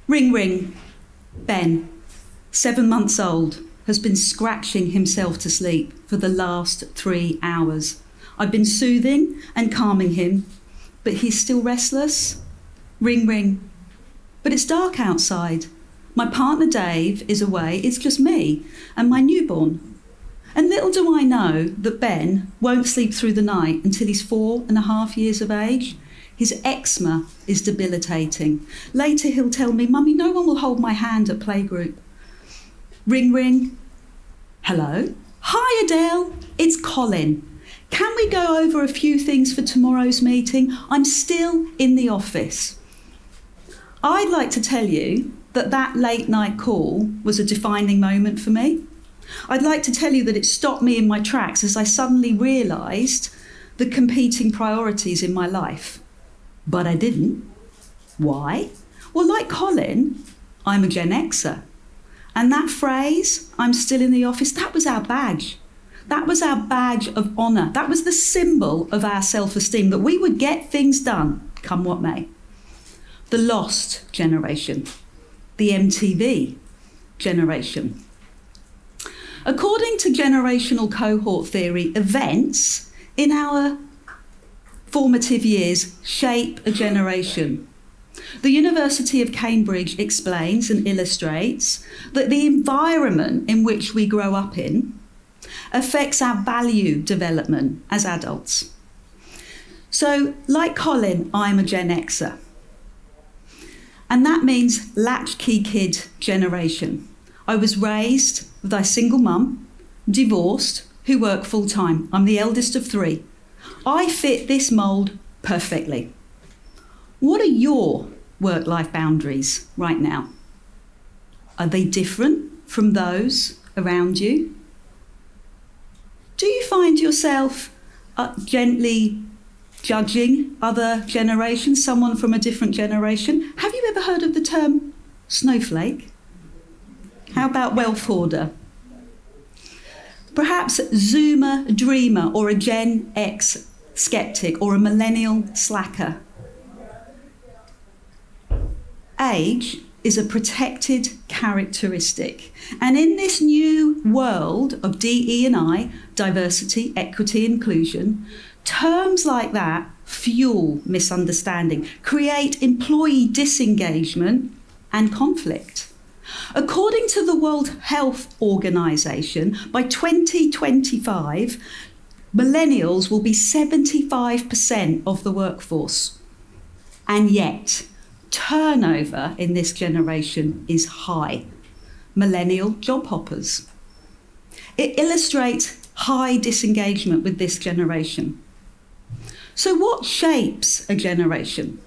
Ring, ring. Ben, 7 months old, has been scratching himself to sleep for the last 3 hours. I've been soothing and calming him, but he's still restless. Ring, ring. But it's dark outside. My partner Dave is away, it's just me and my newborn. And little do I know that Ben won't sleep through the night until he's 4.5 years of age. His eczema is debilitating. Later he'll tell me, Mummy, no one will hold my hand at playgroup. Ring, ring. Hello? Hi, Adele. It's Colin. Can we go over a few things for tomorrow's meeting? I'm still in the office. I'd like to tell you that late night call was a defining moment for me. I'd like to tell you that it stopped me in my tracks as I suddenly realised the competing priorities in my life. But I didn't. Why? Well, like Colin, I'm a Gen Xer. And that phrase, I'm still in the office, that was our badge. That was our badge of honour. That was the symbol of our self-esteem, that we would get things done, come what may. The lost generation, the MTV generation. According to generational cohort theory, events in our formative years shape a generation. The University of Cambridge explains and illustrates that the environment in which we grow up in affects our value development as adults. So, like Colin, I'm a Gen Xer. And that means latchkey kid generation. I was raised with a single mum, divorced, who work full time. I'm the eldest of 3. I fit this mould perfectly. What are your work-life boundaries right now? Are they different from those around you? Do you find yourself gently judging other generations, someone from a different generation? Have you ever heard of the term snowflake? How about wealth hoarder? Perhaps Zoomer dreamer, or a Gen X skeptic, or a millennial slacker. Age is a protected characteristic. And in this new world of DE&I, diversity, equity, inclusion, terms like that fuel misunderstanding, create employee disengagement and conflict. According to the World Health Organization, by 2025, millennials will be 75% of the workforce. And yet, turnover in this generation is high. Millennial job hoppers. It illustrates high disengagement with this generation. So what shapes a generation?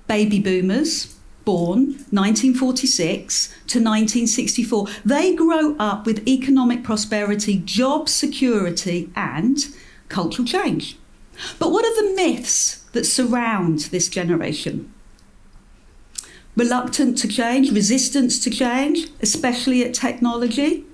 Baby boomers, born 1946 to 1964. They grow up with economic prosperity, job security, and cultural change. But what are the myths that surround this generation? Reluctant to change, resistance to change, especially at technology,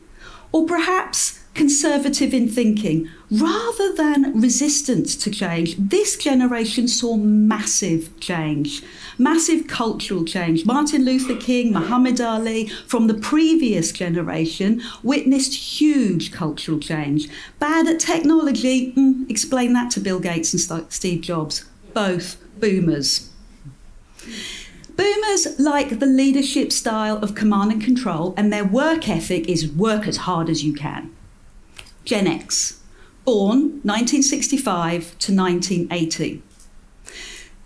or perhaps conservative in thinking. Rather than resistance to change, this generation saw massive change, massive cultural change. Martin Luther King, Muhammad Ali, from the previous generation, witnessed huge cultural change. Bad at technology? Explain that to Bill Gates and Steve Jobs. Both boomers. Boomers like the leadership style of command and control, and their work ethic is work as hard as you can. Gen X, born 1965 to 1980.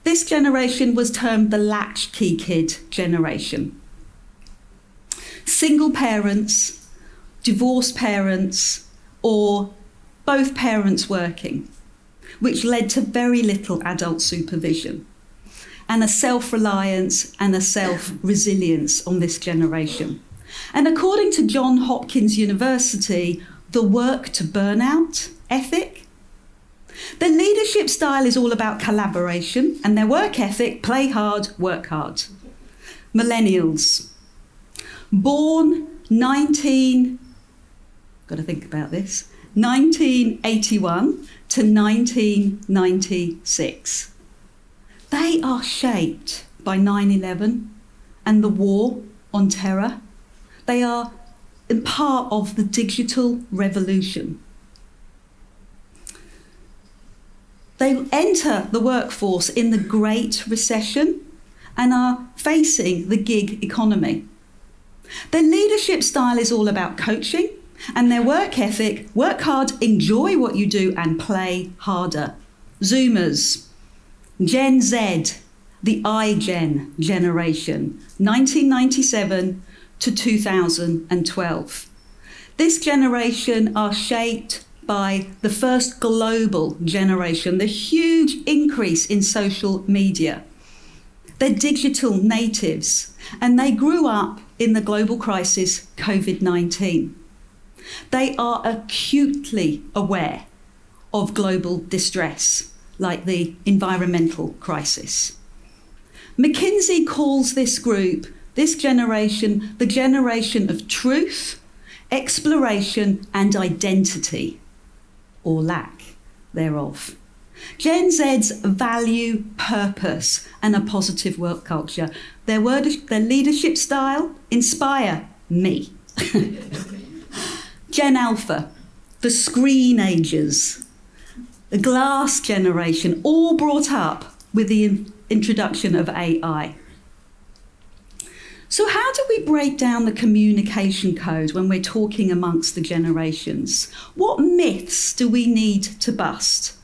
This generation was termed the latchkey kid generation. Single parents, divorced parents, or both parents working, which led to very little adult supervision, and a self-reliance and a self-resilience on this generation. And according to Johns Hopkins University, the work to burnout ethic, their leadership style is all about collaboration, and their work ethic, play hard, work hard. Millennials, born 1981 to 1996. They are shaped by 9/11 and the war on terror. They are part of the digital revolution. They enter the workforce in the Great Recession and are facing the gig economy. Their leadership style is all about coaching, and their work ethic: work hard, enjoy what you do, and play harder. Zoomers, Gen Z, the iGen generation, 1997 to 2012. This generation are shaped by the first global generation, the huge increase in social media. They're digital natives, and they grew up in the global crisis, COVID-19. They are acutely aware of global distress, like the environmental crisis. McKinsey calls this group, this generation, the generation of truth, exploration, and identity, or lack thereof. Gen Z's value purpose and a positive work culture. Their leadership style: inspire me. Gen Alpha, the screen agers, the glass generation, all brought up with the introduction of AI. So how do we break down the communication code when we're talking amongst the generations? What myths do we need to bust?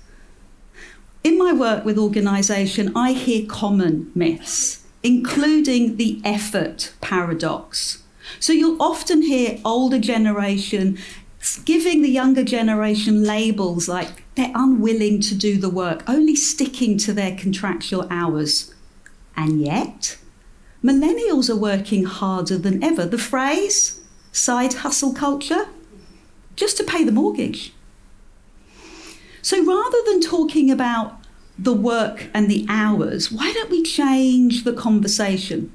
In my work with organisation, I hear common myths, including the effort paradox. So you'll often hear older generation giving the younger generation labels like they're unwilling to do the work, only sticking to their contractual hours. And yet, millennials are working harder than ever. The phrase, side hustle culture, just to pay the mortgage. So rather than talking about the work and the hours, why don't we change the conversation?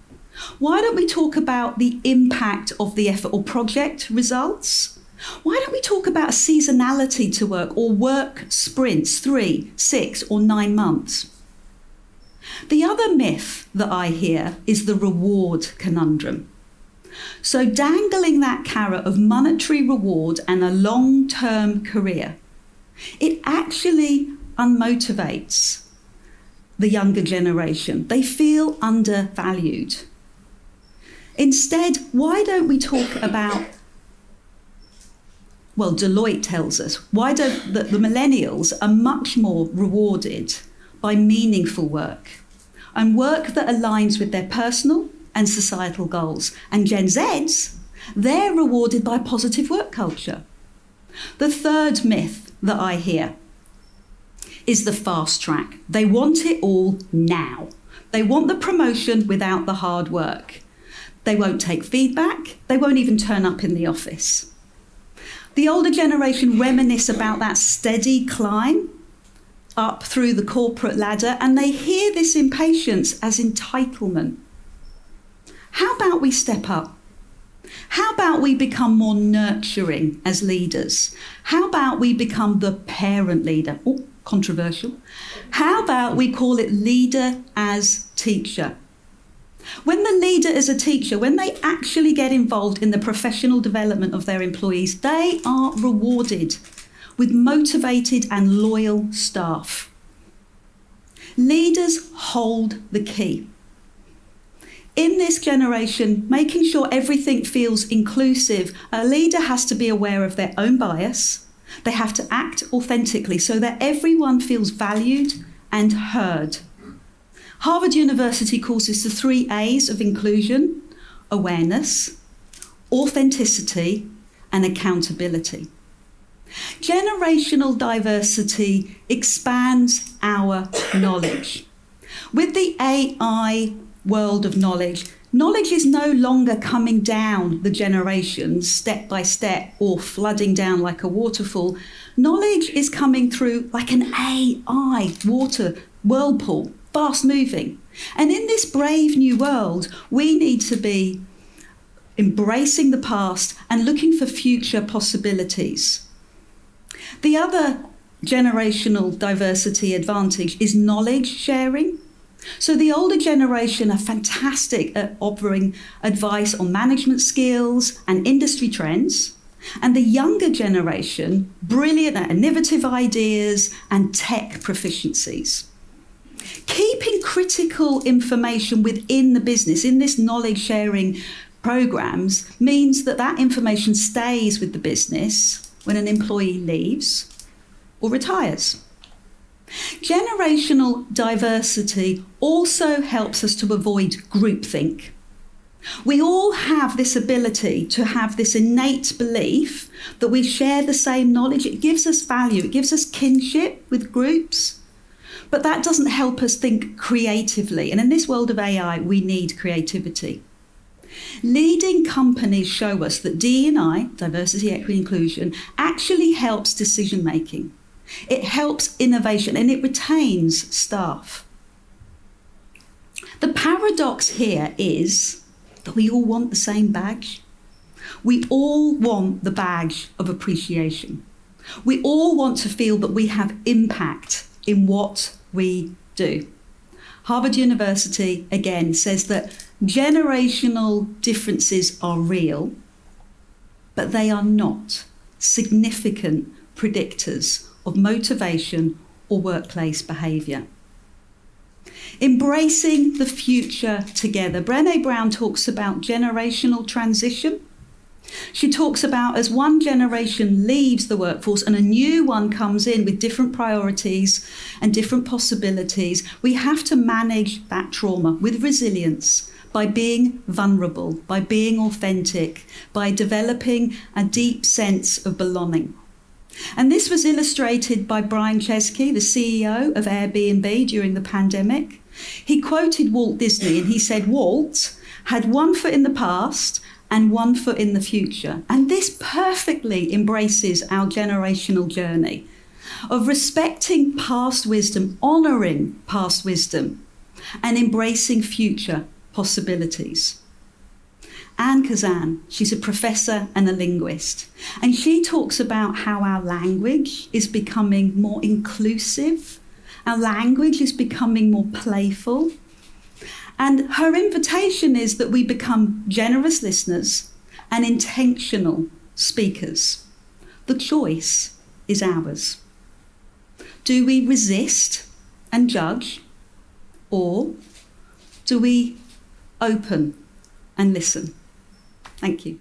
Why don't we talk about the impact of the effort or project results? Why don't we talk about seasonality to work or work sprints, 3, 6, or 9 months? The other myth that I hear is the reward conundrum. So dangling that carrot of monetary reward and a long-term career, it actually unmotivates the younger generation. They feel undervalued. Instead, why don't we talk about, well, Deloitte tells us, why don't the millennials are much more rewarded by meaningful work and work that aligns with their personal and societal goals. And Gen Zs, they're rewarded by positive work culture. The third myth that I hear is the fast track. They want it all now. They want the promotion without the hard work. They won't take feedback. They won't even turn up in the office. The older generation reminisce about that steady climb up through the corporate ladder, and they hear this impatience as entitlement. How about we step up? How about we become more nurturing as leaders? How about we become the parent leader? Oh, controversial. How about we call it leader as teacher? When the leader is a teacher, when they actually get involved in the professional development of their employees, they are rewarded with motivated and loyal staff. Leaders hold the key. In this generation, making sure everything feels inclusive, a leader has to be aware of their own bias. They have to act authentically so that everyone feels valued and heard. Harvard University calls this the 3 A's of inclusion: awareness, authenticity, and accountability. Generational diversity expands our knowledge. With the AI world of knowledge, knowledge is no longer coming down the generations step by step or flooding down like a waterfall. Knowledge is coming through like an AI water whirlpool, fast moving. And in this brave new world, we need to be embracing the past and looking for future possibilities. The other generational diversity advantage is knowledge sharing. So the older generation are fantastic at offering advice on management skills and industry trends, and the younger generation, brilliant at innovative ideas and tech proficiencies. Keeping critical information within the business, in this knowledge sharing programs, means that that information stays with the business when an employee leaves or retires. Generational diversity also helps us to avoid groupthink. We all have this ability to have this innate belief that we share the same knowledge. It gives us value, it gives us kinship with groups, but that doesn't help us think creatively. And in this world of AI, we need creativity. Leading companies show us that D&I, diversity, equity, inclusion, actually helps decision making. It helps innovation and it retains staff. The paradox here is that we all want the same badge. We all want the badge of appreciation. We all want to feel that we have impact in what we do. Harvard University, again, says that generational differences are real, but they are not significant predictors of motivation or workplace behaviour. Embracing the future together. Brené Brown talks about generational transition. She talks about as one generation leaves the workforce and a new one comes in with different priorities and different possibilities, we have to manage that trauma with resilience by being vulnerable, by being authentic, by developing a deep sense of belonging. And this was illustrated by Brian Chesky, the CEO of Airbnb during the pandemic. He quoted Walt Disney and he said, Walt had one foot in the past and one foot in the future. And this perfectly embraces our generational journey of respecting past wisdom, honouring past wisdom, and embracing future possibilities. Anne Kazan, she's a professor and a linguist, and she talks about how our language is becoming more inclusive, our language is becoming more playful, and her invitation is that we become generous listeners and intentional speakers. The choice is ours. Do we resist and judge, or do we open and listen? Thank you.